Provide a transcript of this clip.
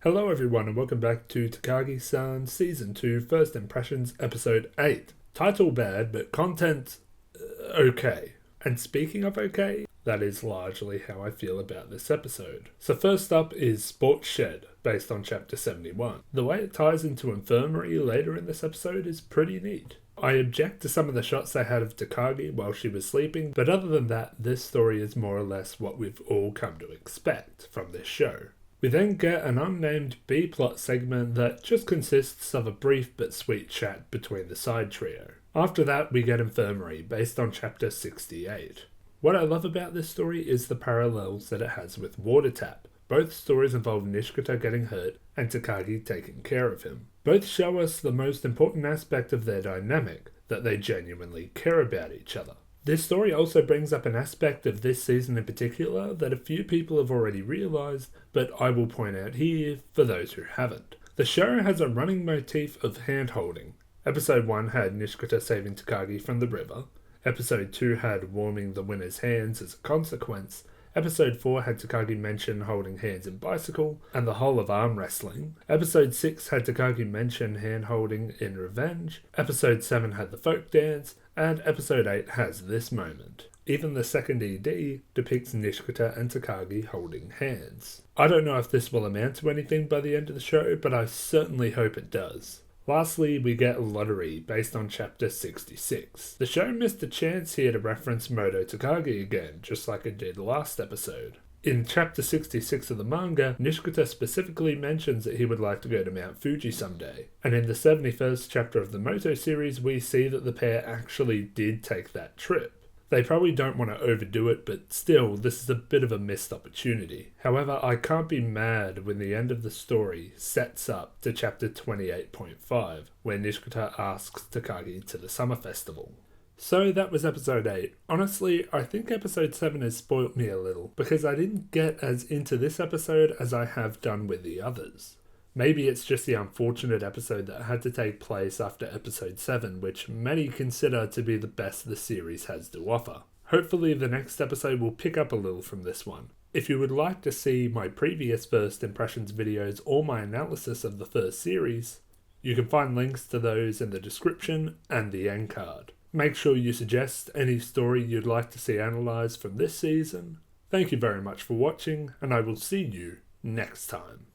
Hello everyone and welcome back to Takagi-san Season 2 First Impressions Episode 8. Title bad, but content okay. And speaking of okay, that is largely how I feel about this episode. So first up is Sports Shed, based on Chapter 71. The way it ties into Infirmary later in this episode is pretty neat. I object to some of the shots they had of Takagi while she was sleeping, but other than that, this story is more or less what we've all come to expect from this show. We then get an unnamed B-plot segment that just consists of a brief but sweet chat between the side trio. After that, we get Infirmary, based on Chapter 68. What I love about this story is the parallels that it has with Water Tap. Both stories involve Nishikata getting hurt and Takagi taking care of him. Both show us the most important aspect of their dynamic, that they genuinely care about each other. This story also brings up an aspect of this season in particular that a few people have already realised, but I will point out here for those who haven't. The show has a running motif of hand-holding. Episode 1 had Nishikata saving Takagi from the river. Episode 2 had warming the winner's hands as a consequence. Episode 4 had Takagi mention holding hands in Bicycle, and the whole of arm wrestling. Episode 6 had Takagi mention hand-holding in Revenge. Episode 7 had the folk dance, and Episode 8 has this moment. Even the second ED depicts Nishikata and Takagi holding hands. I don't know if this will amount to anything by the end of the show, but I certainly hope it does. Lastly, we get Lottery, based on Chapter 66. The show missed a chance here to reference Moto Takagi again, just like it did last episode. In Chapter 66 of the manga, Nishikata specifically mentions that he would like to go to Mount Fuji someday. And in the 71st chapter of the Moto series, we see that the pair actually did take that trip. They probably don't want to overdo it, but still, this is a bit of a missed opportunity. However, I can't be mad when the end of the story sets up to chapter 28.5, where Nishikata asks Takagi to the summer festival. So that was episode 8. Honestly, I think episode 7 has spoilt me a little, because I didn't get as into this episode as I have done with the others. Maybe it's just the unfortunate episode that had to take place after episode 7, which many consider to be the best the series has to offer. Hopefully the next episode will pick up a little from this one. If you would like to see my previous First Impressions videos or my analysis of the first series, you can find links to those in the description and the end card. Make sure you suggest any story you'd like to see analysed from this season. Thank you very much for watching, and I will see you next time.